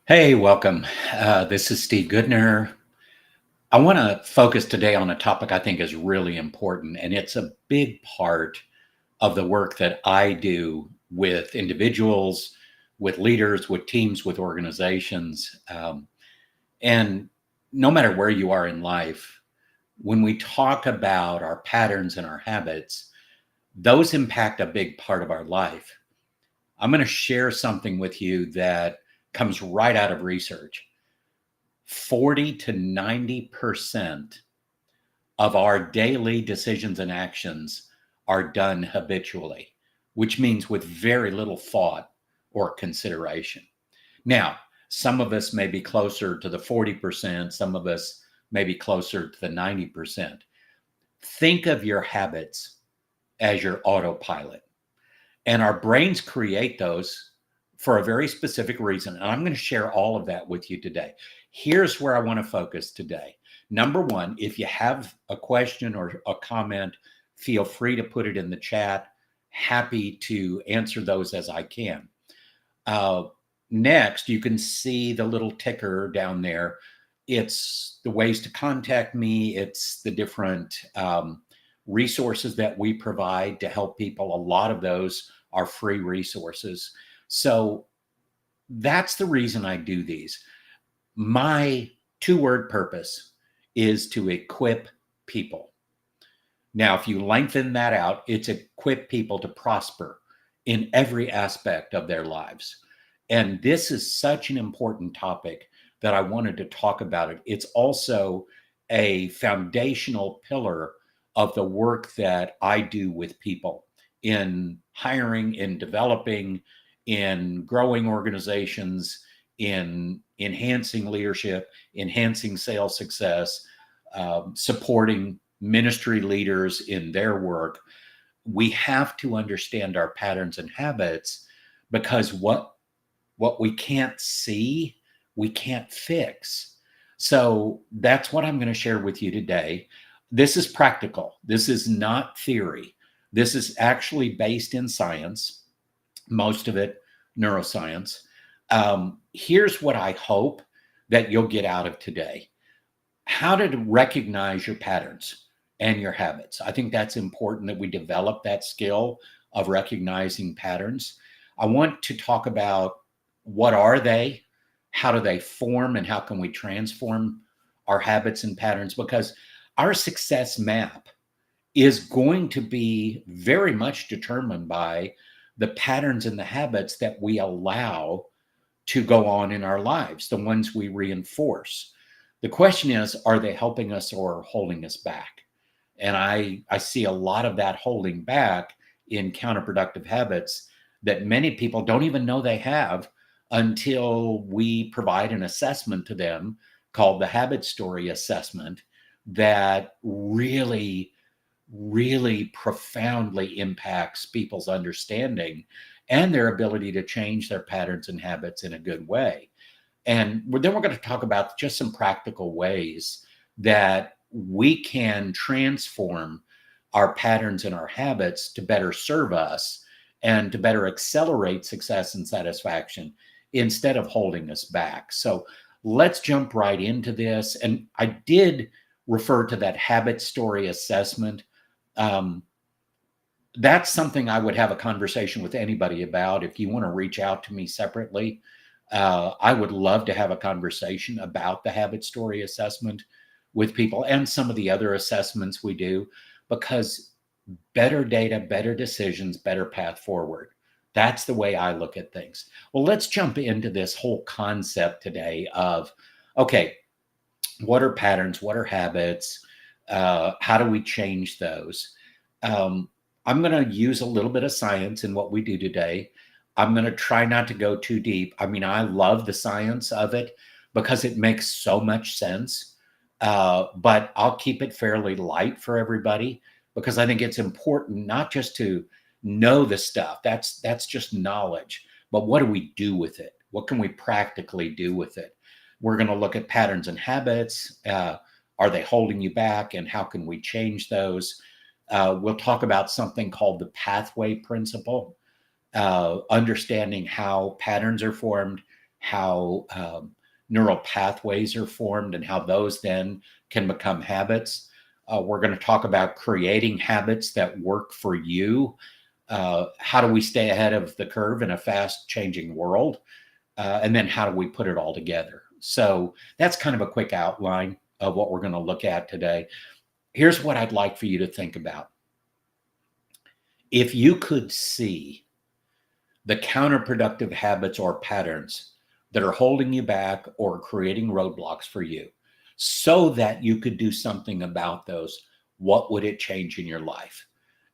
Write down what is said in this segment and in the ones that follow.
Hey, welcome. This is Steve Goodner. I want to focus today on a topic I think is really important, and it's a big part of the work that I do with individuals, with leaders, with teams, with organizations. And no matter where you are in life, when we talk about our patterns and our habits, those impact a big part of our life. I'm going to share something with you that comes right out of research. 40 to 90% of our daily decisions and actions are done habitually, which means with very little thought or consideration. Now, some of us may be closer to the 40%, some of us may be closer to the 90%. Think of your habits as your autopilot. And our brains create those for a very specific reason. And I'm going to share all of that with you today. Here's where I want to focus today. Number one, if you have a question or a comment, feel free to put it in the chat. Happy to answer those as I can. Uh, Next, you can see the little ticker down there. It's the ways to contact me, it's the different resources that we provide to help people. A lot of those are free resources. So that's the reason I do these. My two-word purpose is to equip people. Now, if you lengthen that out, it's equip people to prosper in every aspect of their lives. And this is such an important topic that I wanted to talk about it. It's also a foundational pillar of the work that I do with people in hiring, in developing, in growing organizations, in enhancing leadership, enhancing sales success, supporting ministry leaders in their work. We have to understand our patterns and habits because what we can't see, we can't fix. So that's what I'm going to share with you today. This is practical. This is not theory. This is actually based in science, most of it neuroscience. Here's what I hope that you'll get out of today: how to recognize your patterns and your habits. I think that's important that we develop that skill of recognizing patterns. I want to talk about what are they, how do they form, and how can we transform our habits and patterns, because our success map is going to be very much determined by the patterns and the habits that we allow to go on in our lives, the ones we reinforce. The question is, are they helping us or holding us back? And I see a lot of that holding back in counterproductive habits that many people don't even know they have until we provide an assessment to them called the habit story assessment that really, really profoundly impacts people's understanding and their ability to change their patterns and habits in a good way. And then we're going to talk about just some practical ways that we can transform our patterns and our habits to better serve us and to better accelerate success and satisfaction instead of holding us back. So let's jump right into this. And I did refer to that habit story assessment. That's something I would have a conversation with anybody about. If you want to reach out to me separately, I would love to have a conversation about the habit story assessment with people and some of the other assessments we do, because better data, better decisions, better path forward. That's the way I look at things. Well, let's jump into this whole concept today of, okay, what are patterns? What are habits? How do we change those? I'm going to use a little bit of science in what we do today. I'm going to try not to go too deep. I mean, I love the science of it because it makes so much sense. But I'll keep it fairly light for everybody because I think it's important not just to know the stuff. That's just knowledge. But what do we do with it? What can we practically do with it? We're going to look at patterns and habits. Are they holding you back? And how can we change those? We'll talk about something called the pathway principle, understanding how patterns are formed, how neural pathways are formed and how those then can become habits. We're going to talk about creating habits that work for you. How do we stay ahead of the curve in a fast changing world? And then how do we put it all together? So that's kind of a quick outline of what we're going to look at today. Here's what I'd like for you to think about. If you could see the counterproductive habits or patterns that are holding you back or creating roadblocks for you so that you could do something about those, what would it change in your life?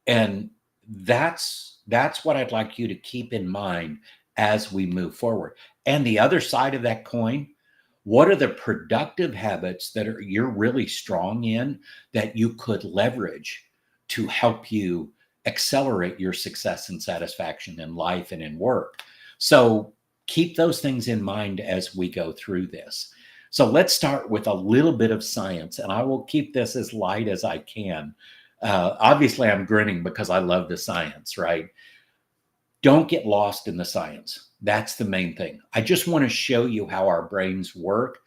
And that's what I'd like you to keep in mind as we move forward. And the other side of that coin, what are the productive habits that you're really strong in that you could leverage to help you accelerate your success and satisfaction in life and in work? So keep those things in mind as we go through this. So let's start with a little bit of science, and I will keep this as light as I can. Obviously, I'm grinning because I love the science, right? Don't get lost in the science. That's the main thing. I just want to show you how our brains work,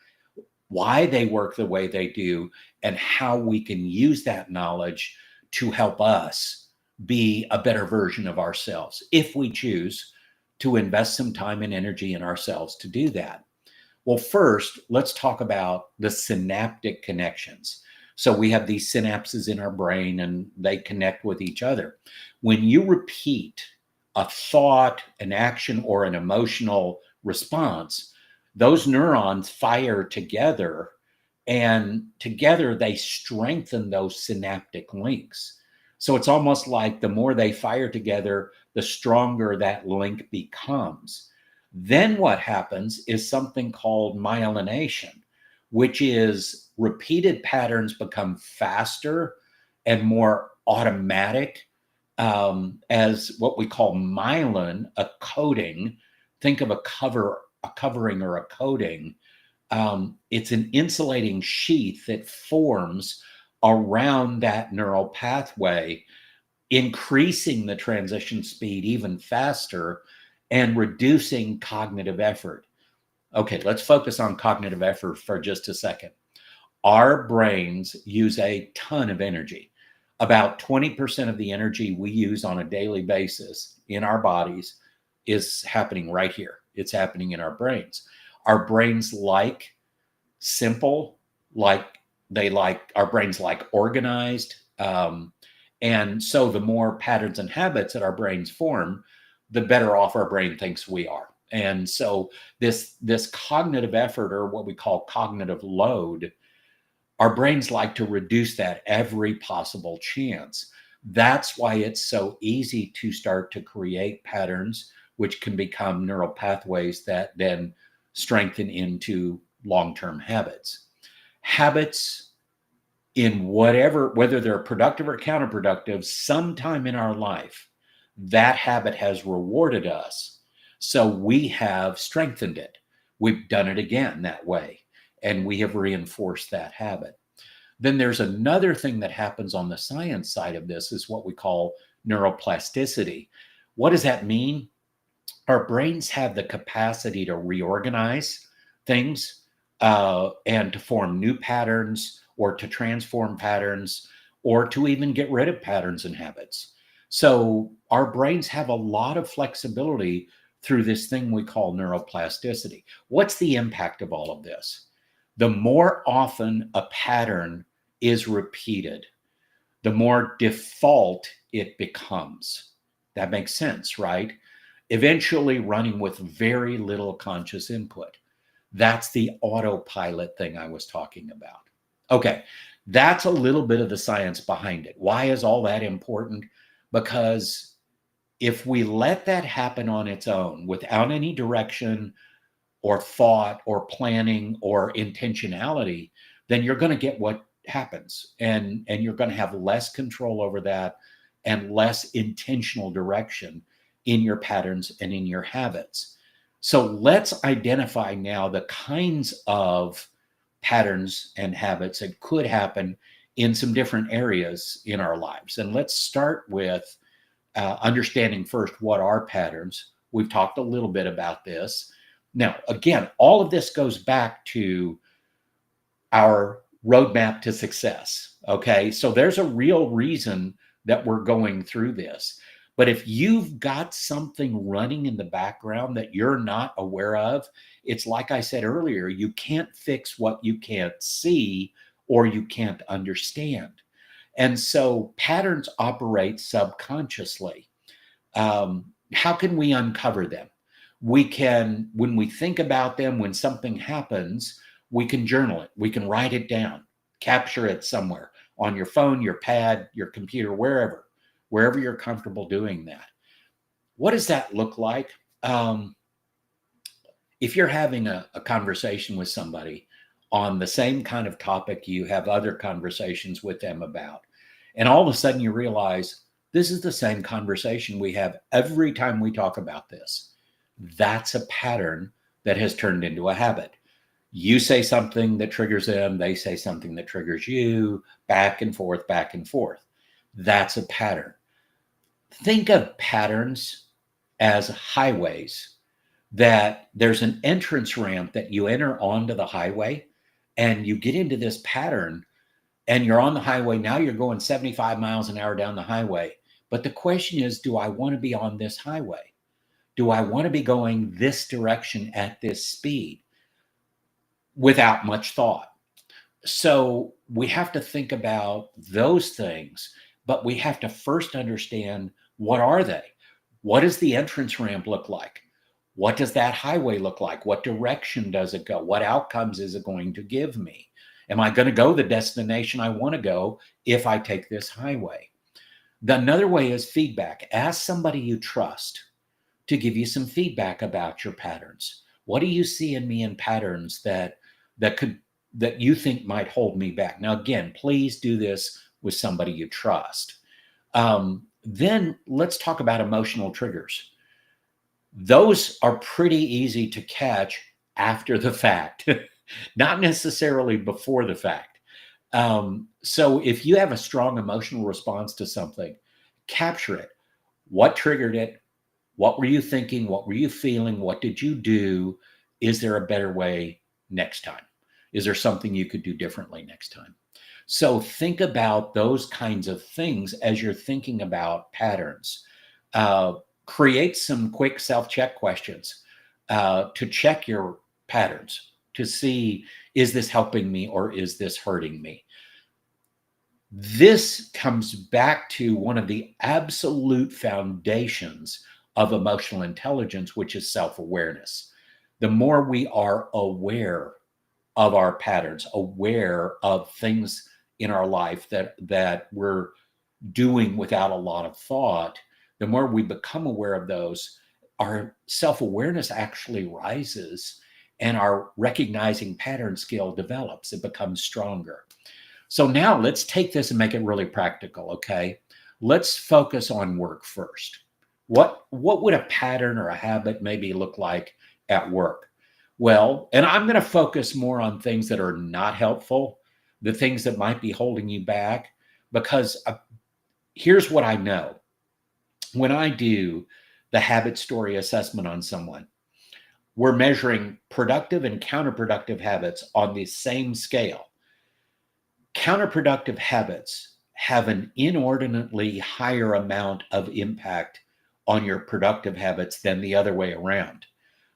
why they work the way they do, and how we can use that knowledge to help us be a better version of ourselves if we choose to invest some time and energy in ourselves to do that. Well, first, let's talk about the synaptic connections. So we have these synapses in our brain and they connect with each other. When you repeat a thought, an action, or an emotional response, those neurons fire together, and together they strengthen those synaptic links. So it's almost like the more they fire together, the stronger that link becomes. Then what happens is something called myelination, which is repeated patterns become faster and more automatic, as what we call myelin, a coating. Think of a covering or a coating. It's an insulating sheath that forms around that neural pathway, increasing the transition speed even faster and reducing cognitive effort. Okay, let's focus on cognitive effort for just a second. Our brains use a ton of energy. About 20% of the energy we use on a daily basis in our bodies is happening right here. It's happening in our brains. Our brains like simple, our brains like organized. And so the more patterns and habits that our brains form, the better off our brain thinks we are. And so this cognitive effort, or what we call cognitive load, our brains like to reduce that every possible chance. That's why it's so easy to start to create patterns, which can become neural pathways that then strengthen into long-term habits. Habits in whether they're productive or counterproductive, sometime in our life, that habit has rewarded us. So we have strengthened it. We've done it again that way, and we have reinforced that habit. Then there's another thing that happens on the science side of this is what we call neuroplasticity. What does that mean? Our brains have the capacity to reorganize things, and to form new patterns or to transform patterns or to even get rid of patterns and habits. So our brains have a lot of flexibility through this thing we call neuroplasticity. What's the impact of all of this? The more often a pattern is repeated, the more default it becomes. That makes sense, right? Eventually running with very little conscious input. That's the autopilot thing I was talking about. Okay, that's a little bit of the science behind it. Why is all that important? Because if we let that happen on its own without any direction or thought or planning or intentionality, then you're going to get what happens, and you're going to have less control over that and less intentional direction in your patterns and in your habits. So let's identify now the kinds of patterns and habits that could happen in some different areas in our lives. And let's start with understanding first what are patterns. We've talked a little bit about this. Now, again, all of this goes back to our roadmap to success. Okay. So there's a real reason that we're going through this. But if you've got something running in the background that you're not aware of, it's like I said earlier, you can't fix what you can't see or you can't understand. And so patterns operate subconsciously. How can we uncover them? We can, when we think about them, when something happens, we can journal it, we can write it down, capture it somewhere on your phone, your pad, your computer, wherever you're comfortable doing that. What does that look like? Um, if you're having a conversation with somebody on the same kind of topic you have other conversations with them about, and all of a sudden you realize this is the same conversation we have every time we talk about this, that's a pattern that has turned into a habit. You say something that triggers them, they say something that triggers you, back and forth, back and forth. That's a pattern. Think of patterns as highways, that there's an entrance ramp that you enter onto the highway and you get into this pattern and you're on the highway. Now you're going 75 miles an hour down the highway. But the question is, do I want to be on this highway? Do I want to be going this direction at this speed without much thought? So we have to think about those things, but we have to first understand, what are they? What does the entrance ramp look like? What does that highway look like? What direction does it go? What outcomes is it going to give me? Am I going to go the destination I want to go if I take this highway? Another way is feedback. Ask somebody you trust to give you some feedback about your patterns. What do you see in me in patterns that you think might hold me back? Now, again, please do this with somebody you trust. Then let's talk about emotional triggers. Those are pretty easy to catch after the fact, not necessarily before the fact. So if you have a strong emotional response to something, capture it. What triggered it? What were you thinking? What were you feeling? What did you do? Is there a better way next time? Is there something you could do differently next time? So think about those kinds of things as you're thinking about patterns. Create some quick self-check questions to check your patterns, to see, is this helping me or is this hurting me? This comes back to one of the absolute foundations of emotional intelligence, which is self-awareness. The more we are aware of our patterns, aware of things in our life that we're doing without a lot of thought, the more we become aware of those, our self-awareness actually rises and our recognizing pattern skill develops. It becomes stronger. So now let's take this and make it really practical, okay? Let's focus on work first. What would a pattern or a habit maybe look like at work? Well, and I'm going to focus more on things that are not helpful, the things that might be holding you back, because here's what I know. When I do the habit story assessment on someone, we're measuring productive and counterproductive habits on the same scale. Counterproductive habits have an inordinately higher amount of impact on your productive habits than the other way around.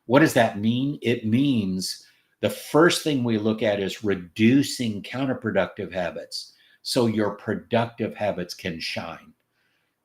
What does that mean? It means the first thing we look at is reducing counterproductive habits so your productive habits can shine.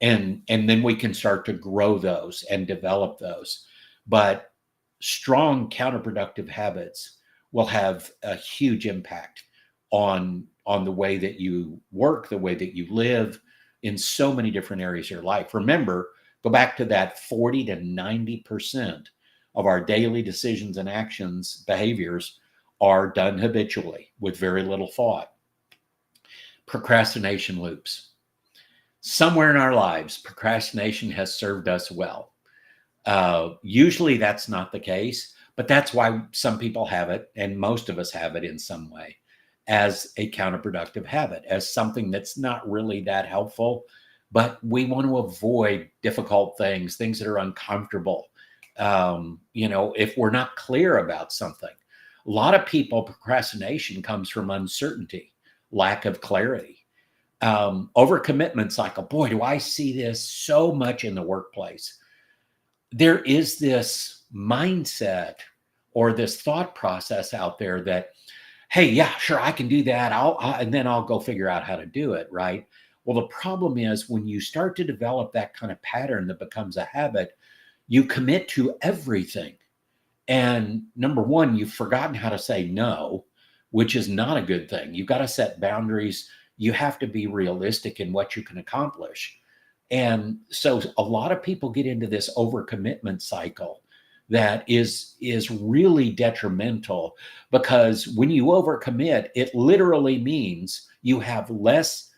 And then we can start to grow those and develop those. But strong counterproductive habits will have a huge impact on the way that you work, the way that you live, in so many different areas of your life. Remember, go back to that 40 to 90% of our daily decisions and actions, behaviors, are done habitually with very little thought. Procrastination loops. Somewhere in our lives, procrastination has served us well. Usually that's not the case, but that's why some people have it, and most of us have it in some way, as a counterproductive habit, as something that's not really that helpful, but we want to avoid difficult things that are uncomfortable. If we're not clear about something. A lot of people, procrastination comes from uncertainty, lack of clarity. Overcommitment cycle. Boy, do I see this so much in the workplace. There is this mindset or this thought process out there that, hey, yeah, sure, I can do that. And then I'll go figure out how to do it, right? Well, the problem is when you start to develop that kind of pattern that becomes a habit, you commit to everything. And number one, you've forgotten how to say no, which is not a good thing. You've got to set boundaries. You have to be realistic in what you can accomplish. And so a lot of people get into this overcommitment cycle that is really detrimental, because when you overcommit, it literally means you have less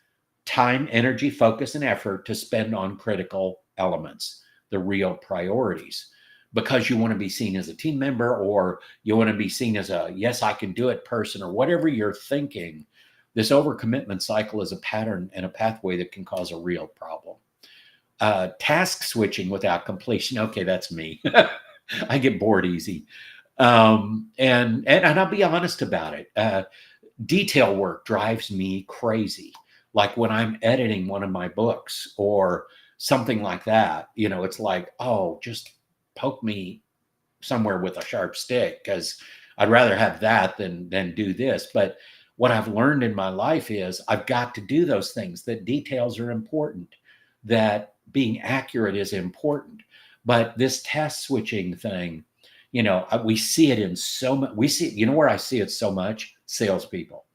time, energy, focus, and effort to spend on critical elements, the real priorities, because you want to be seen as a team member, or you want to be seen as a yes, I can do it person, or whatever you're thinking. This overcommitment cycle is a pattern and a pathway that can cause a real problem. Task switching without completion. Okay, that's me. I get bored easy. And I'll be honest about it. Detail work drives me crazy. Like when I'm editing one of my books or something like that, it's like, oh, just poke me somewhere with a sharp stick, because I'd rather have that than do this. But what I've learned in my life is I've got to do those things, that details are important, that being accurate is important. But this task switching thing, we see it in so much. We see, where I see it so much? Salespeople.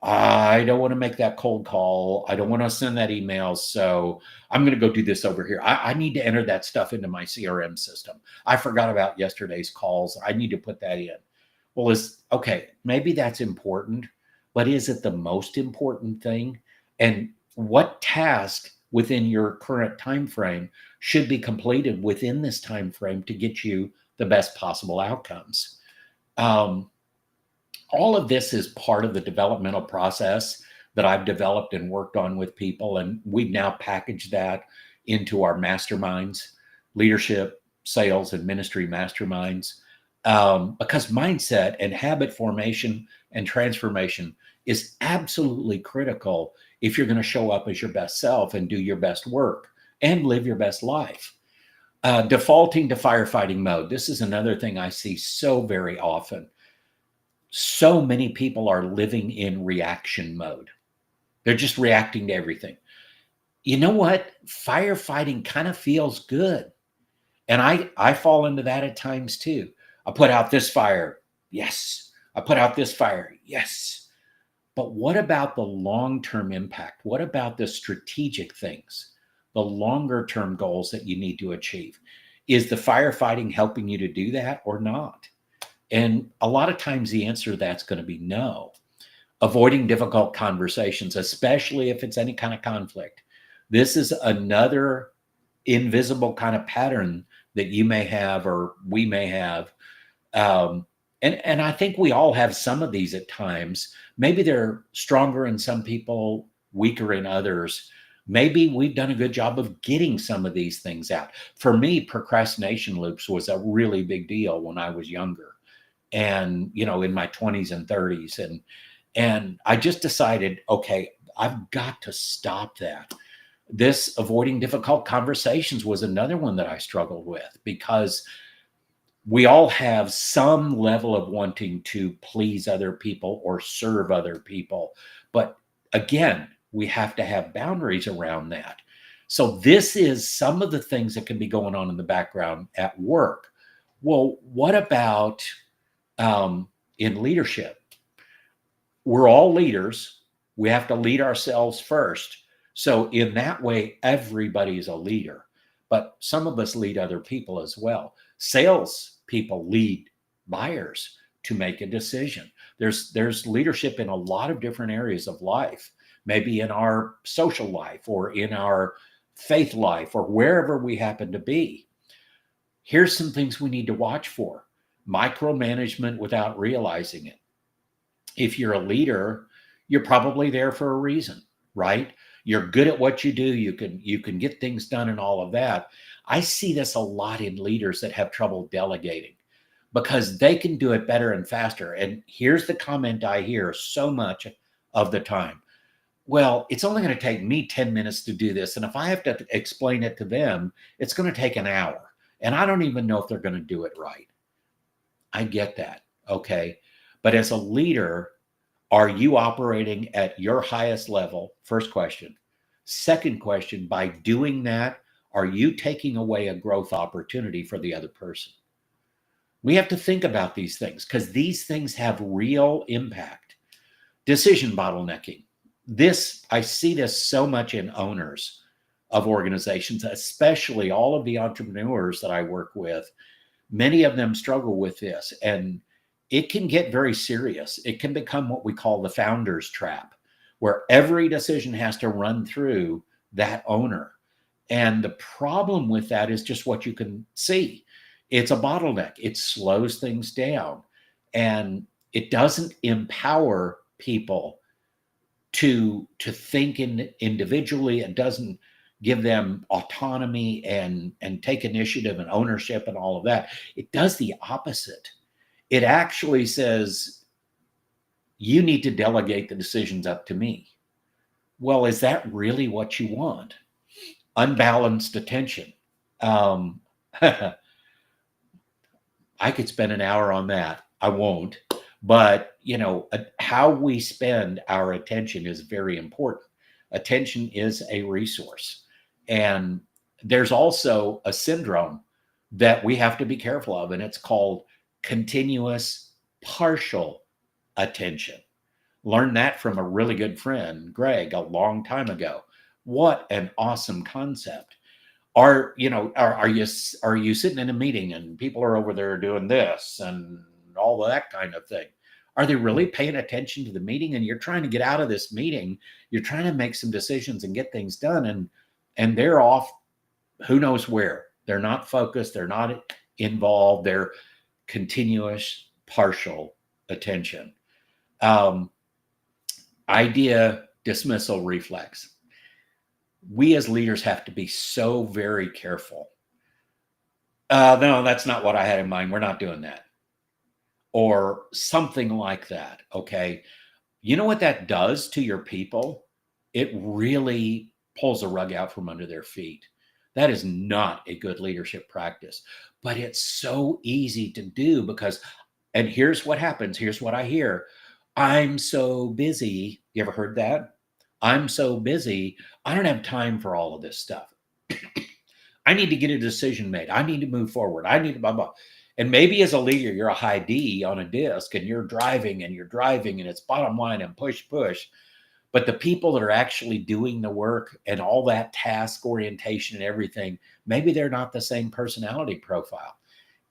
I don't want to make that cold call. I don't want to send that email. So I'm going to go do this over here. I need to enter that stuff into my CRM system. I forgot about yesterday's calls. I need to put that in. Well, maybe that's important, but is it the most important thing? And what task within your current time frame should be completed within this time frame to get you the best possible outcomes? All of this is part of the developmental process that I've developed and worked on with people. And we've now packaged that into our masterminds, leadership, sales, and ministry masterminds, because mindset and habit formation and transformation is absolutely critical if you're going to show up as your best self and do your best work and live your best life. Defaulting to firefighting mode. This is another thing I see so very often. So many people are living in reaction mode. They're just reacting to everything. You know what? Firefighting kind of feels good. And I fall into that at times too. I put out this fire. Yes. I put out this fire. Yes. But what about the long-term impact? What about the strategic things, the longer-term goals that you need to achieve? Is the firefighting helping you to do that or not? And a lot of times the answer to that's going to be no. Avoiding difficult conversations, especially if it's any kind of conflict. This is another invisible kind of pattern that you may have or we may have. And I think we all have some of these at times. Maybe they're stronger in some people, weaker in others. Maybe we've done a good job of getting some of these things out. For me, procrastination loops was a really big deal when I was younger. And, in my 20s and 30s. And I just decided, okay, I've got to stop that. This avoiding difficult conversations was another one that I struggled with, because we all have some level of wanting to please other people or serve other people. But again, we have to have boundaries around that. So this is some of the things that can be going on in the background at work. Well, what about in leadership? We're all leaders. We have to lead ourselves first. So in that way, everybody's a leader, but some of us lead other people as well. Sales people lead buyers to make a decision. There's leadership in a lot of different areas of life, maybe in our social life or in our faith life or wherever we happen to be. Here's some things we need to watch for. Micromanagement without realizing it. If you're a leader, you're probably there for a reason, right? You're good at what you do. You can get things done and all of that. I see this a lot in leaders that have trouble delegating because they can do it better and faster. And here's the comment I hear so much of the time. Well, it's only going to take me 10 minutes to do this. And if I have to explain it to them, it's going to take an hour. And I don't even know if they're going to do it right. I get that. Okay. But as a leader, are you operating at your highest level? First question. Second question, by doing that, are you taking away a growth opportunity for the other person? We have to think about these things because these things have real impact. Decision bottlenecking. I see this so much in owners of organizations, especially all of the entrepreneurs that I work with. Many of them struggle with this, and it can get very serious. It can become what we call the founder's trap, where every decision has to run through that owner. And the problem with that is just what you can see. It's a bottleneck. It slows things down, and it doesn't empower people to think individually. It doesn't give them autonomy and take initiative and ownership and all of that. It does the opposite. It actually says, you need to delegate the decisions up to me. Well, is that really what you want? Unbalanced attention. I could spend an hour on that. I won't. But, how we spend our attention is very important. Attention is a resource. And there's also a syndrome that we have to be careful of, and it's called continuous partial attention. Learned that from a really good friend, Greg, a long time ago. What an awesome concept. Are you sitting in a meeting and people are over there doing this and all of that kind of thing? Are they really paying attention to the meeting? And you're trying to get out of this meeting. You're trying to make some decisions and get things done. And they're off who knows where. They're not focused. They're not involved. They're continuous partial attention. Idea dismissal reflex. We as leaders have to be so very careful. No, that's not what I had in mind. We're not doing that. Or something like that. Okay. You know what that does to your people? It really pulls a rug out from under their feet. That is not a good leadership practice, but it's so easy to do and here's what happens. Here's what I hear. I'm so busy. You ever heard that? I'm so busy. I don't have time for all of this stuff. I need to get a decision made. I need to move forward. I need to blah, blah. And maybe as a leader, you're a high D on a disc and you're driving and it's bottom line and push. But the people that are actually doing the work and all that task orientation and everything, maybe they're not the same personality profile.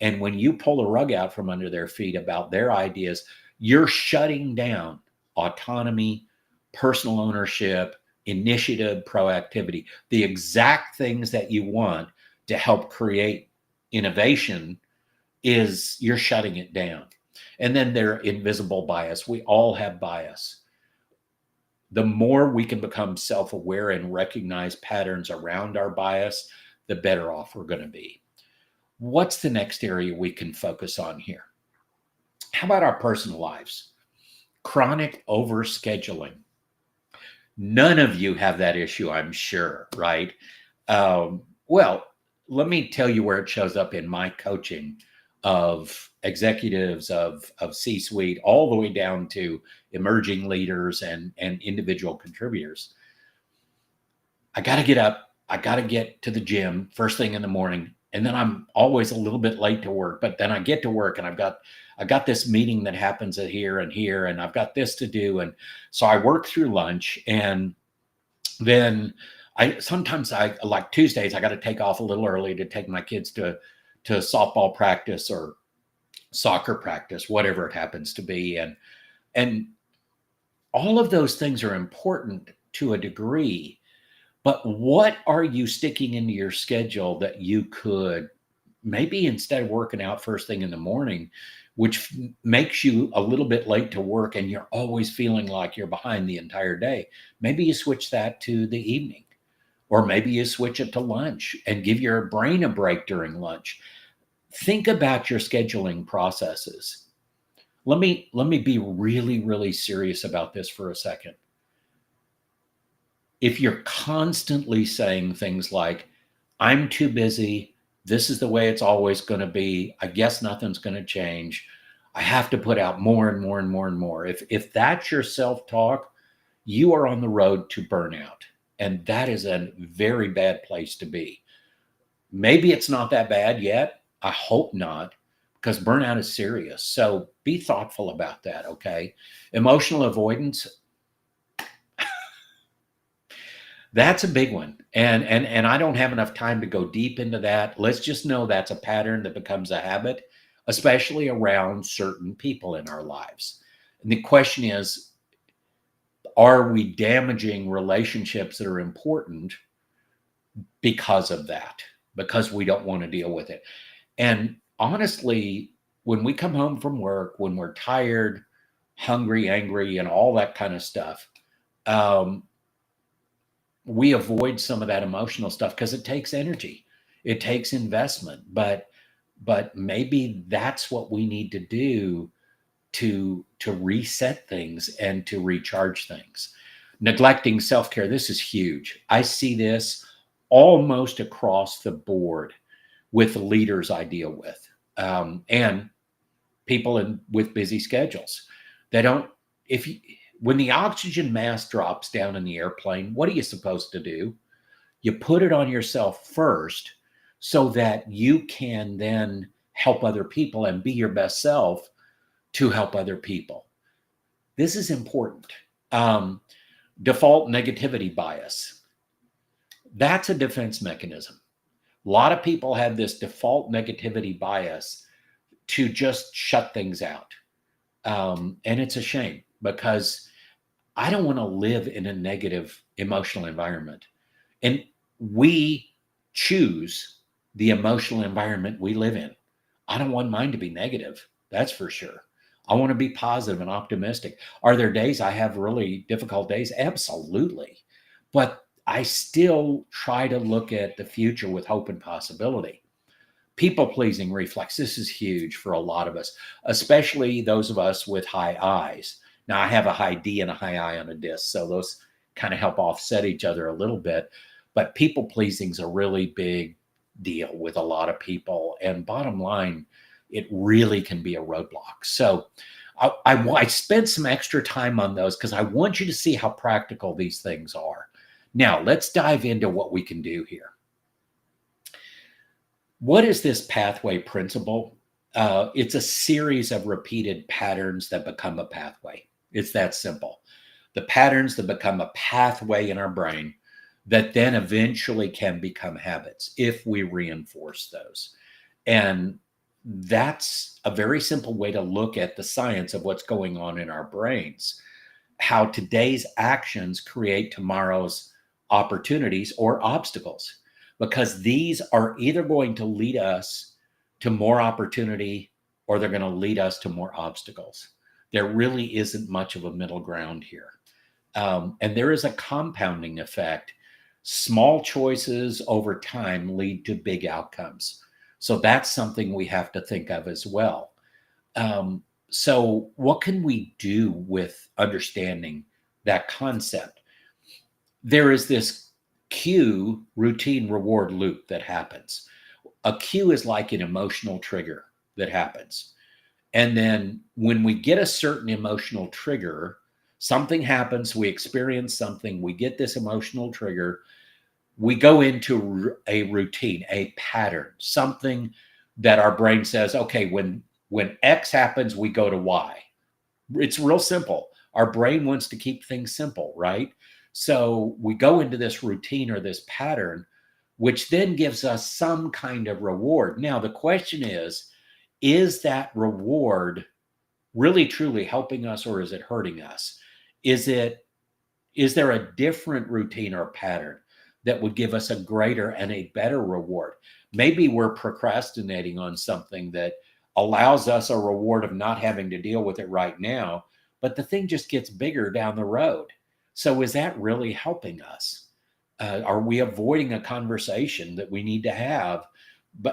And when you pull a rug out from under their feet about their ideas, you're shutting down autonomy, personal ownership, initiative, proactivity, the exact things that you want to help create innovation. You're shutting it down. And then their invisible bias. We all have bias. The more we can become self-aware and recognize patterns around our bias, the better off we're going to be. What's the next area we can focus on here? How about our personal lives? Chronic overscheduling. None of you have that issue, I'm sure, right? Well, let me tell you where it shows up in my coaching of executives, of C-suite, all the way down to emerging leaders and individual contributors. I got to get up. I got to get to the gym first thing in the morning. And then I'm always a little bit late to work, but then I get to work and I got this meeting that happens at here, and I've got this to do. And so I work through lunch, and then sometimes like Tuesdays, I got to take off a little early to take my kids to softball practice or soccer practice, whatever it happens to be. And all of those things are important to a degree. But what are you sticking into your schedule that you could maybe, instead of working out first thing in the morning, which makes you a little bit late to work and you're always feeling like you're behind the entire day. Maybe you switch that to the evening, or maybe you switch it to lunch and give your brain a break during lunch. Think about your scheduling processes. Let me be really, really serious about this for a second. If you're constantly saying things like, I'm too busy, this is the way it's always going to be, I guess nothing's going to change, I have to put out more and more and more and more. If that's your self-talk, you are on the road to burnout. And that is a very bad place to be. Maybe it's not that bad yet. I hope not, because burnout is serious. So be thoughtful about that, okay? Emotional avoidance, that's a big one. And I don't have enough time to go deep into that. Let's just know that's a pattern that becomes a habit, especially around certain people in our lives. And the question is, are we damaging relationships that are important because of that? Because we don't want to deal with it. And honestly, when we come home from work, when we're tired, hungry, angry, and all that kind of stuff, um, we avoid some of that emotional stuff because it takes energy, it takes investment. But maybe that's what we need to do to reset things and to recharge things. Neglecting self-care, this is huge. I see this almost across the board with leaders I deal with, and people with busy schedules. They don't, if you, when the oxygen mask drops down in the airplane, what are you supposed to do? You put it on yourself first so that you can then help other people and be your best self to help other people. This is important. Um, Default negativity bias. That's a defense mechanism. A lot of people have this default negativity bias to just shut things out. And it's a shame because I don't want to live in a negative emotional environment. And we choose the emotional environment we live in. I don't want mine to be negative. That's for sure. I want to be positive and optimistic. Are there days I have really difficult days? Absolutely. But I still try to look at the future with hope and possibility. People pleasing reflex. This is huge for a lot of us, especially those of us with high I's. Now, I have a high D and a high I on a disc, so those kind of help offset each other a little bit. But people pleasing is a really big deal with a lot of people. And bottom line, it really can be a roadblock. So I spent some extra time on those because I want you to see how practical these things are. Now, let's dive into what we can do here. What is this pathway principle? It's a series of repeated patterns that become a pathway. It's that simple. The patterns that become a pathway in our brain that then eventually can become habits if we reinforce those. And that's a very simple way to look at the science of what's going on in our brains, how today's actions create tomorrow's opportunities or obstacles, because these are either going to lead us to more opportunity or they're going to lead us to more obstacles. There really isn't much of a middle ground here. And there is a compounding effect. Small choices over time lead to big outcomes. So that's something we have to think of as well. So what can we do with understanding that concept? There is this cue, routine, reward loop that happens. A cue is like an emotional trigger that happens. And then when we get a certain emotional trigger, something happens, we experience something, we get this emotional trigger, we go into a routine, a pattern, something that our brain says, okay, when X happens, we go to Y. It's real simple. Our brain wants to keep things simple, right? So we go into this routine or this pattern, which then gives us some kind of reward. Now, the question is that reward really truly helping us or is it hurting us? Is there a different routine or pattern that would give us a greater and a better reward? Maybe we're procrastinating on something that allows us a reward of not having to deal with it right now, but the thing just gets bigger down the road. So is that really helping us? Are we avoiding a conversation that we need to have?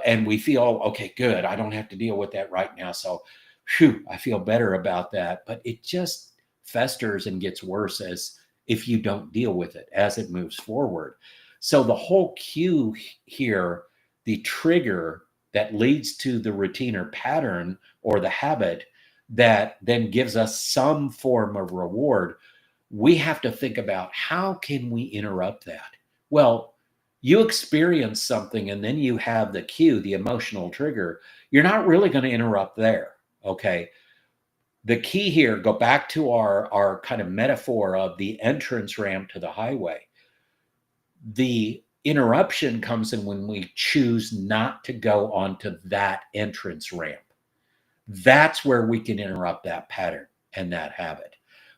And we feel, okay, good, I don't have to deal with that right now. So, phew, I feel better about that. But it just festers and gets worse as if you don't deal with it as it moves forward. So the whole cue here, the trigger that leads to the routine or pattern or the habit that then gives us some form of reward, we have to think about how can we interrupt that? Well, you experience something and then you have the cue, the emotional trigger. You're not really going to interrupt there. Okay. The key here, go back to our kind of metaphor of the entrance ramp to the highway. The interruption comes in when we choose not to go onto that entrance ramp. That's where we can interrupt that pattern and that habit.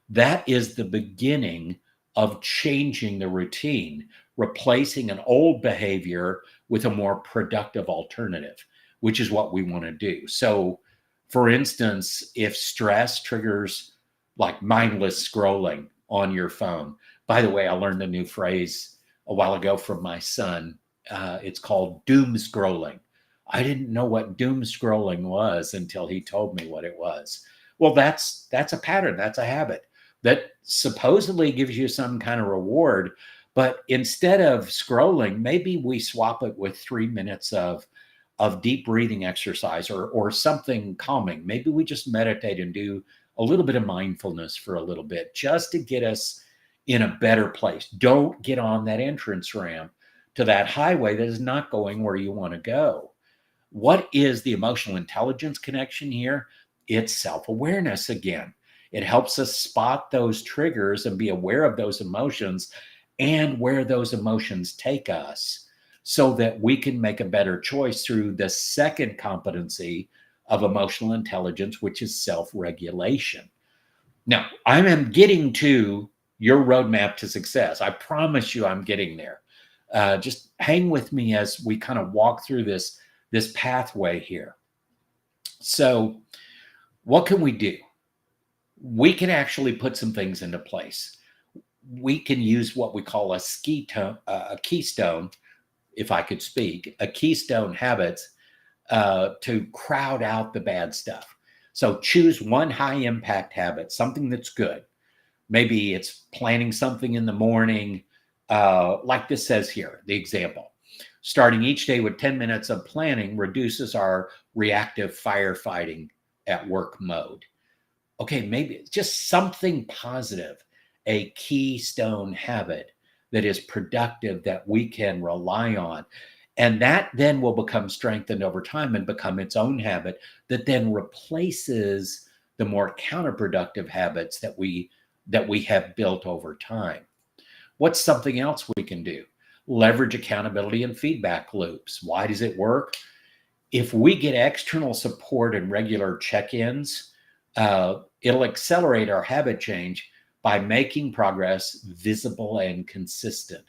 That is the beginning of changing the routine, replacing an old behavior with a more productive alternative, which is what we want to do. So, for instance, if stress triggers like mindless scrolling on your phone, by the way, I learned a new phrase a while ago from my son. It's called doom scrolling. I didn't know what doom scrolling was until he told me what it was. Well, that's a pattern, that's a habit that supposedly gives you some kind of reward, but instead of scrolling, maybe we swap it with 3 minutes of deep breathing exercise or something calming. Maybe we just meditate and do a little bit of mindfulness for a little bit just to get us in a better place. Don't get on that entrance ramp to that highway that is not going where you want to go. What is the emotional intelligence connection here? It's self-awareness again. It helps us spot those triggers and be aware of those emotions and where those emotions take us so that we can make a better choice through the second competency of emotional intelligence, which is self-regulation. Now, I am getting to your roadmap to success. I promise you I'm getting there. Just hang with me as we kind of walk through this pathway here. So, what can we do? We can actually put some things into place. We can use what we call a keystone, if I could speak, a keystone habits to crowd out the bad stuff. So choose one high impact habit, something that's good. Maybe it's planning something in the morning, like this says here, the example. Starting each day with 10 minutes of planning reduces our reactive firefighting at work mode. Okay, maybe it's just something positive, a keystone habit that is productive that we can rely on. And that then will become strengthened over time and become its own habit that then replaces the more counterproductive habits that we have built over time. What's something else we can do? Leverage accountability and feedback loops. Why does it work? If we get external support and regular check-ins, it'll accelerate our habit change by making progress visible and consistent.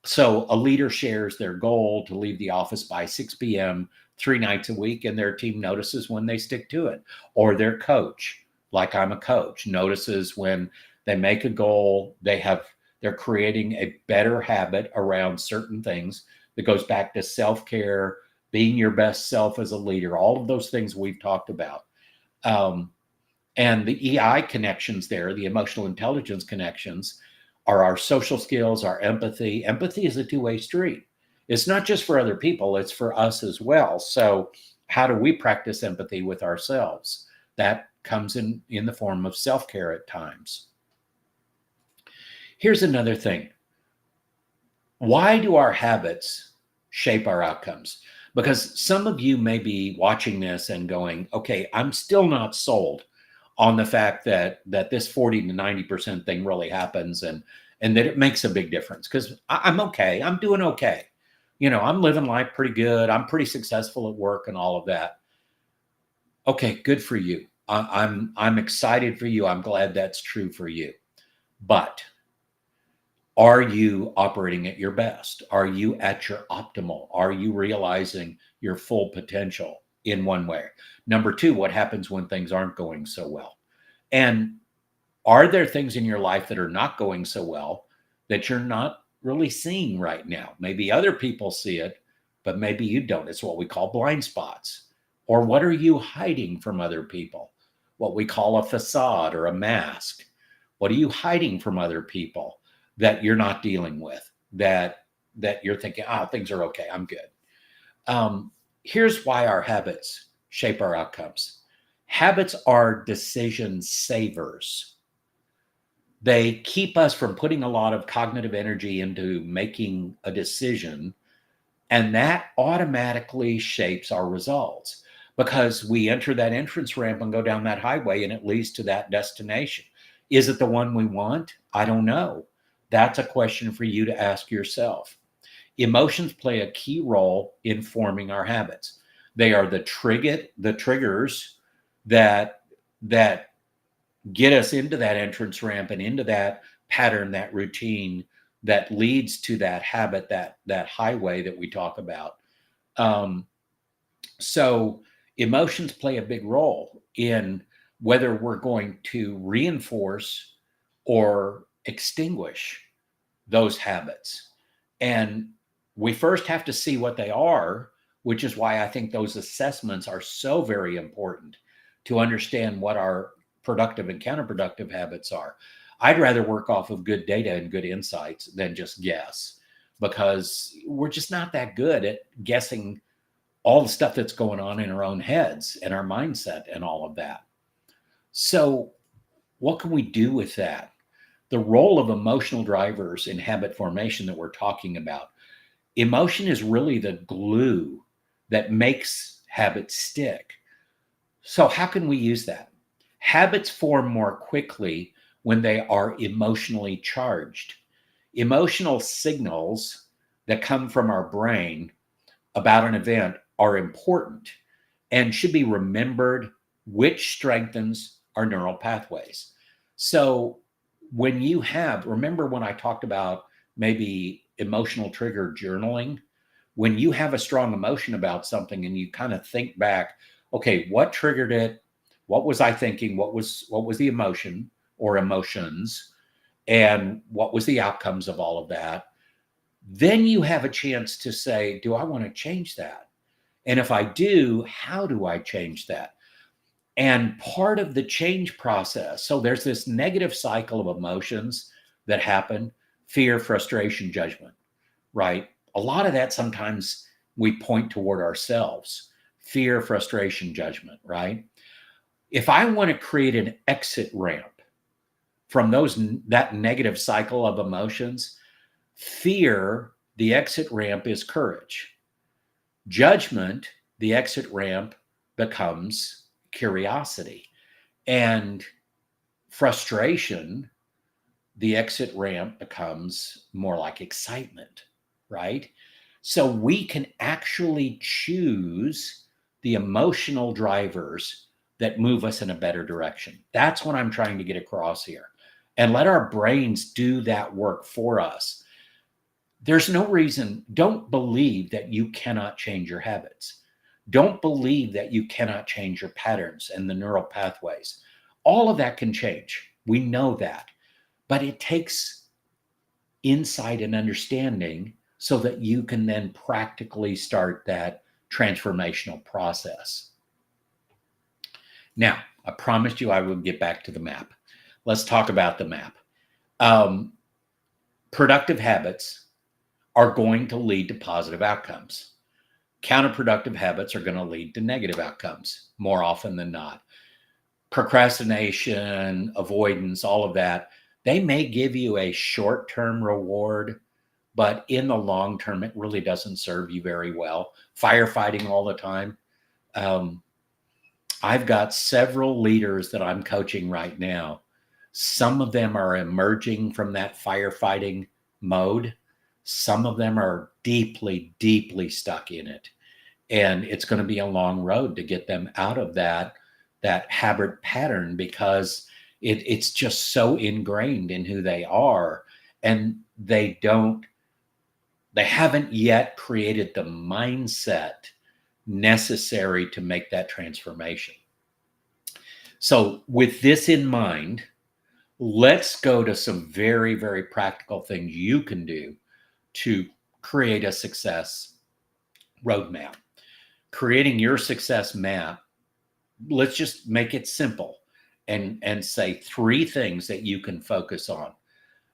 So a leader shares their goal to leave the office by 6 p.m. 3 nights a week, and their team notices when they stick to it. Or their coach, like I'm a coach, notices when they make a goal, they're creating a better habit around certain things that goes back to self-care, being your best self as a leader, all of those things we've talked about. And the EI connections there, the emotional intelligence connections, are our social skills, our empathy. Empathy is a two-way street. It's not just for other people, it's for us as well. So how do we practice empathy with ourselves? That comes in the form of self-care at times. Here's another thing. Why do our habits shape our outcomes? Because some of you may be watching this and going, okay, I'm still not sold on the fact that this 40 to 90% thing really happens and that it makes a big difference. Because I'm okay. I'm doing okay. I'm living life pretty good. I'm pretty successful at work and all of that. Okay, good for you. I'm excited for you. I'm glad that's true for you. But are you operating at your best? Are you at your optimal? Are you realizing your full potential? in one way. Number two, what happens when things aren't going so well? And are there things in your life that are not going so well that you're not really seeing right now? Maybe other people see it, but maybe you don't. It's what we call blind spots. Or what are you hiding from other people? What we call a facade or a mask. What are you hiding from other people that you're not dealing with? That you're thinking, things are okay, I'm good. Here's why our habits shape our outcomes. Habits are decision savers. They keep us from putting a lot of cognitive energy into making a decision, and that automatically shapes our results because we enter that entrance ramp and go down that highway and it leads to that destination. Is it the one we want? I don't know. That's a question for you to ask yourself. Emotions play a key role in forming our habits. They are the triggers that get us into that entrance ramp and into that pattern, that routine that leads to that habit, that highway that we talk about. So emotions play a big role in whether we're going to reinforce or extinguish those habits. And we first have to see what they are, which is why I think those assessments are so very important to understand what our productive and counterproductive habits are. I'd rather work off of good data and good insights than just guess, because we're just not that good at guessing all the stuff that's going on in our own heads and our mindset and all of that. So what can we do with that? The role of emotional drivers in habit formation that we're talking about. Emotion is really the glue that makes habits stick. So how can we use that? Habits form more quickly when they are emotionally charged. Emotional signals that come from our brain about an event are important and should be remembered, which strengthens our neural pathways. So when you remember when I talked about maybe emotional trigger journaling, when you have a strong emotion about something and you kind of think back, okay, what triggered it? What was I thinking? What was the emotion or emotions? And what was the outcomes of all of that? Then you have a chance to say, do I want to change that? And if I do, how do I change that? And part of the change process, so there's this negative cycle of emotions that happen: fear, frustration, judgment, right? A lot of that sometimes we point toward ourselves: fear, frustration, judgment, right? If I want to create an exit ramp from that negative cycle of emotions, fear, the exit ramp is courage. Judgment, the exit ramp becomes curiosity. And frustration, the exit ramp becomes more like excitement, right? So we can actually choose the emotional drivers that move us in a better direction. That's what I'm trying to get across here. And let our brains do that work for us. There's no reason, don't believe that you cannot change your habits. Don't believe that you cannot change your patterns and the neural pathways. All of that can change. We know that. But it takes insight and understanding so that you can then practically start that transformational process. Now, I promised you I would get back to the map. Let's talk about the map. Productive habits are going to lead to positive outcomes. Counterproductive habits are going to lead to negative outcomes more often than not. Procrastination, avoidance, all of that, they may give you a short-term reward, but in the long term, it really doesn't serve you very well. Firefighting all the time. I've got several leaders that I'm coaching right now. Some of them are emerging from that firefighting mode. Some of them are deeply, deeply stuck in it. And it's going to be a long road to get them out of that habit pattern, because it's just so ingrained in who they are. And they haven't yet created the mindset necessary to make that transformation. So, with this in mind, let's go to some very, very practical things you can do to create a success roadmap. Creating your success map, let's just make it simple and say three things that you can focus on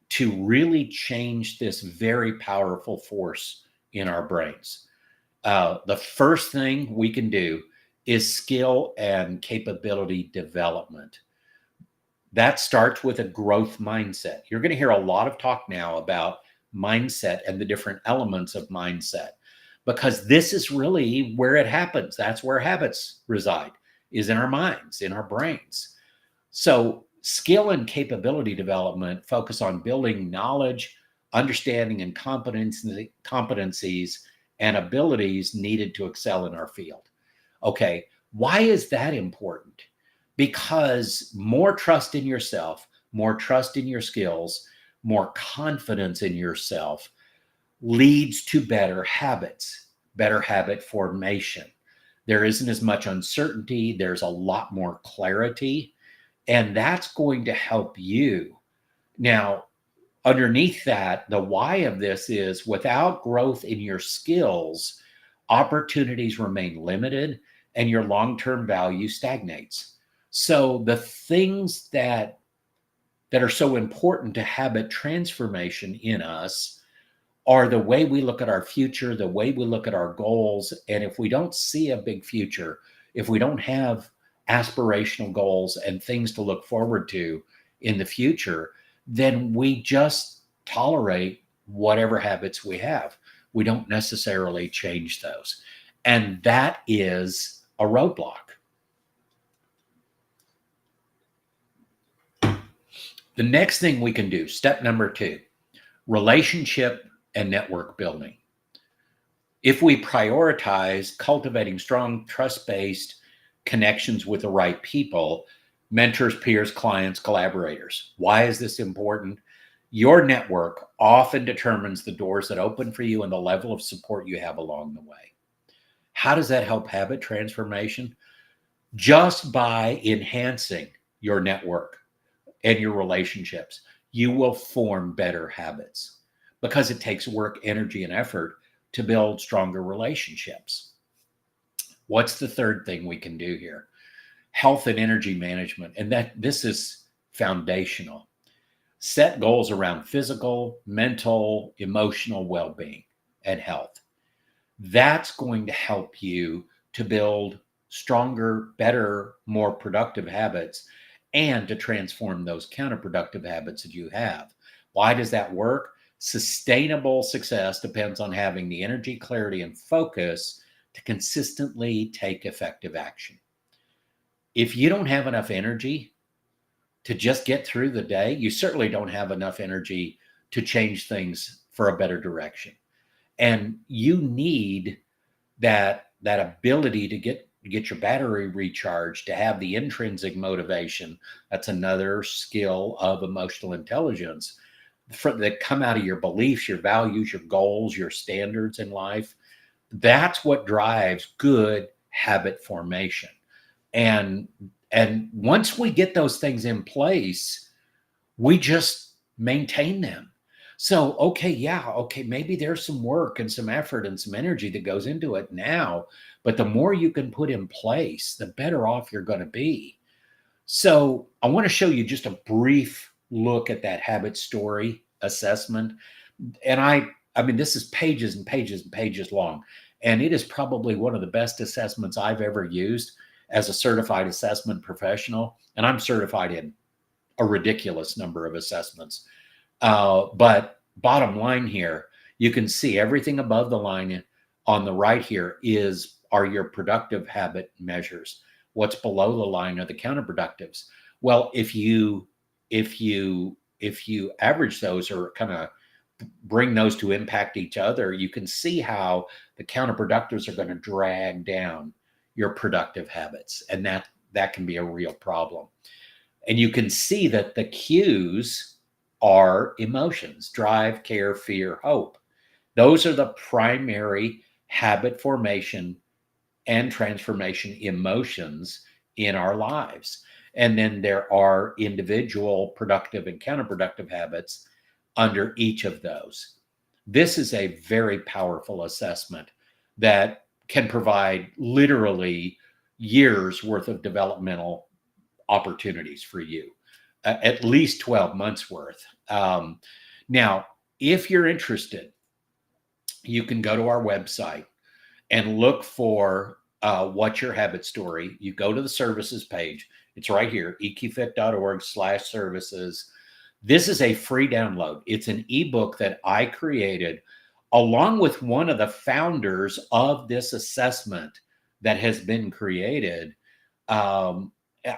to really change this very powerful force in our brains. The first thing we can do is skill and capability development. That starts with a growth mindset. You're going to hear a lot of talk now about mindset and the different elements of mindset, because this is really where it happens. That's where habits reside, is in our minds, in our brains. So skill and capability development focus on building knowledge, understanding, and competencies and abilities needed to excel in our field. Okay, why is that important? Because more trust in yourself, more trust in your skills, more confidence in yourself leads to better habits, better habit formation. There isn't as much uncertainty, there's a lot more clarity, and that's going to help you. Now, underneath that, the why of this is without growth in your skills, opportunities remain limited and your long-term value stagnates. So the things that are so important to habit transformation in us are the way we look at our future, the way we look at our goals. And if we don't see a big future, if we don't have aspirational goals and things to look forward to in the future, then we just tolerate whatever habits we have. We don't necessarily change those. And that is a roadblock. The next thing we can do, step number 2, relationship and network building. If we prioritize cultivating strong, trust-based connections with the right people, mentors, peers, clients, collaborators. Why is this important? Your network often determines the doors that open for you and the level of support you have along the way. How does that help habit transformation? Just by enhancing your network and your relationships, you will form better habits because it takes work, energy, and effort to build stronger relationships. What's the third thing we can do here? Health and energy management. And that this is foundational. Set goals around physical, mental, emotional well-being and health. That's going to help you to build stronger, better, more productive habits and to transform those counterproductive habits that you have. Why does that work? Sustainable success depends on having the energy, clarity, and focus to consistently take effective action. If you don't have enough energy to just get through the day, you certainly don't have enough energy to change things for a better direction. And you need that ability to get your battery recharged, to have the intrinsic motivation. That's another skill of emotional intelligence that come out of your beliefs, your values, your goals, your standards in life. That's what drives good habit formation. And once we get those things in place, we just maintain them. So, okay, maybe there's some work and some effort and some energy that goes into it now, but the more you can put in place, the better off you're going to be. So, I want to show you just a brief look at that habit story assessment. And I mean, this is pages and pages and pages long, and it is probably one of the best assessments I've ever used as a certified assessment professional. And I'm certified in a ridiculous number of assessments. But bottom line here, you can see everything above the line on the right here are your productive habit measures. What's below the line are the counterproductives. Well, if you average those or kind of bring those to impact each other, you can see how the counterproductives are going to drag down your productive habits, and that can be a real problem. And you can see that the cues are emotions: drive, care, fear, hope. Those are the primary habit formation and transformation emotions in our lives. And then there are individual productive and counterproductive habits under each of those. This is a very powerful assessment that can provide literally years worth of developmental opportunities for you, at least 12 months worth. Now, if you're interested, you can go to our website and look for What's Your Habit Story. You go to the services page. It's right here, eqfit.org/services. This is a free download. It's an ebook that I created along with one of the founders of this assessment that has been created. Um,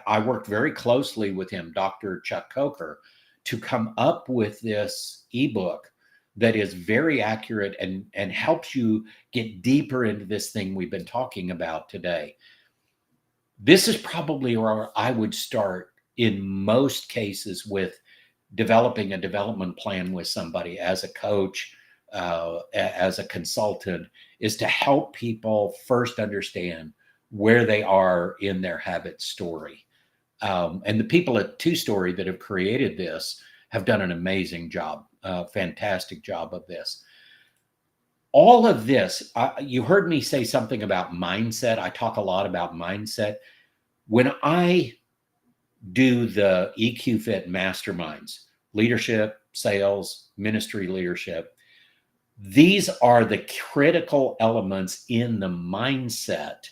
I worked very closely with him, Dr. Chuck Coker, to come up with this ebook that is very accurate and helps you get deeper into this thing we've been talking about today. This is probably where I would start in most cases with developing a development plan with somebody as a coach, as a consultant, is to help people first understand where they are in their habit story. And the people at Two Story that have created this have done an amazing job, fantastic job of this. All of this, you heard me say something about mindset. I talk a lot about mindset. When I do the EQ Fit masterminds, leadership, sales, ministry leadership, these are the critical elements in the mindset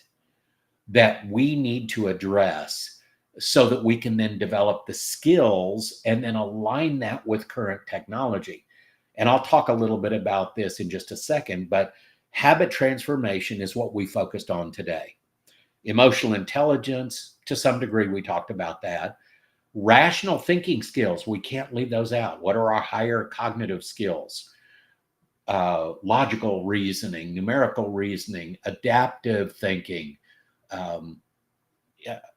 that we need to address so that we can then develop the skills and then align that with current technology. And I'll talk a little bit about this in just a second, but habit transformation is what we focused on today. Emotional intelligence, to some degree, we talked about that. Rational thinking skills, we can't leave those out. What are our higher cognitive skills? Logical reasoning, numerical reasoning, adaptive thinking, um,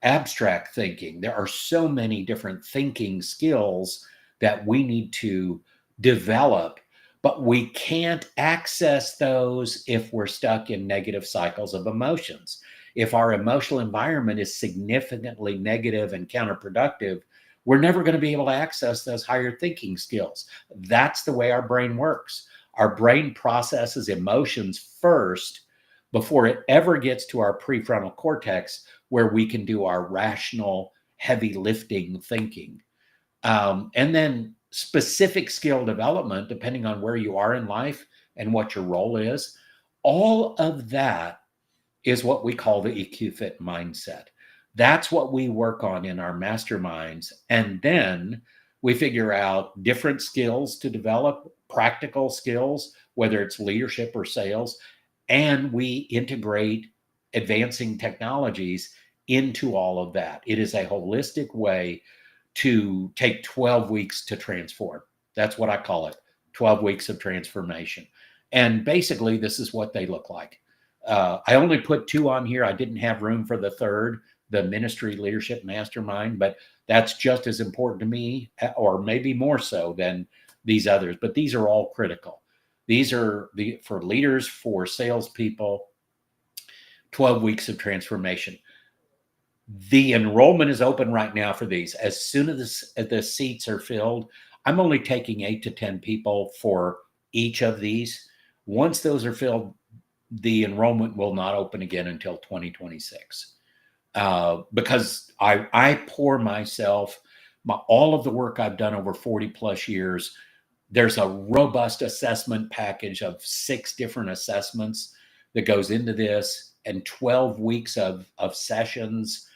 abstract thinking. There are so many different thinking skills that we need to develop, but we can't access those if we're stuck in negative cycles of emotions. If our emotional environment is significantly negative and counterproductive, we're never going to be able to access those higher thinking skills. That's the way our brain works. Our brain processes emotions first before it ever gets to our prefrontal cortex, where we can do our rational, heavy lifting thinking. And then specific skill development, depending on where you are in life and what your role is, all of that is what we call the EQ Fit mindset. That's what we work on in our masterminds. And then we figure out different skills to develop, practical skills, whether it's leadership or sales, and we integrate advancing technologies into all of that. It is a holistic way to take 12 weeks to transform. That's what I call it, 12 weeks of transformation. And basically, this is what they look like. I only put 2 on here. I didn't have room for the third, the Ministry Leadership Mastermind, but that's just as important to me, or maybe more so than these others. But these are all critical. These are for leaders, for salespeople, 12 weeks of transformation. The enrollment is open right now for these. As soon as the seats are filled, I'm only taking 8 to 10 people for each of these. Once those are filled, the enrollment will not open again until 2026. Because I pour myself, all of the work I've done over 40 plus years. There's a robust assessment package of 6 different assessments that goes into this, and 12 weeks of sessions,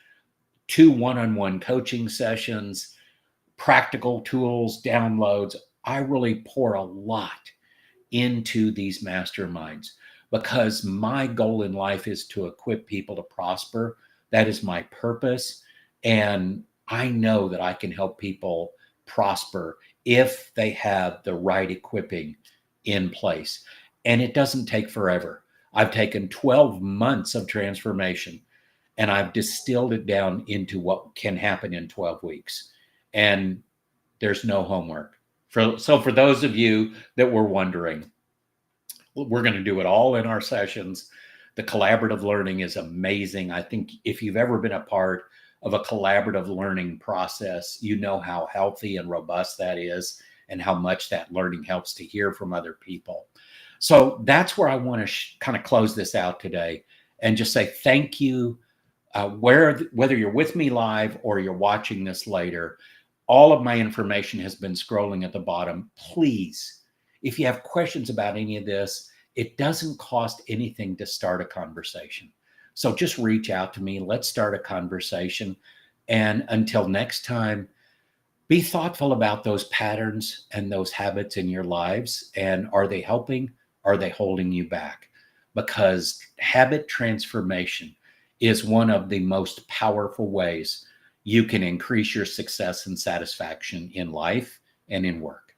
2 one-on-one coaching sessions, practical tools, downloads. I really pour a lot into these masterminds because my goal in life is to equip people to prosper. That is my purpose. And I know that I can help people prosper if they have the right equipping in place. And it doesn't take forever. I've taken 12 months of transformation and I've distilled it down into what can happen in 12 weeks. And there's no homework. So for those of you that were wondering, we're going to do it all in our sessions. The collaborative learning is amazing. I think if you've ever been a part of a collaborative learning process, you know how healthy and robust that is and how much that learning helps to hear from other people. So that's where I want to kind of close this out today and just say thank you. Whether you're with me live or you're watching this later, all of my information has been scrolling at the bottom. Please, if you have questions about any of this, it doesn't cost anything to start a conversation. So just reach out to me. Let's start a conversation. And until next time, be thoughtful about those patterns and those habits in your lives. And are they helping? Are they holding you back? Because habit transformation is one of the most powerful ways you can increase your success and satisfaction in life and in work.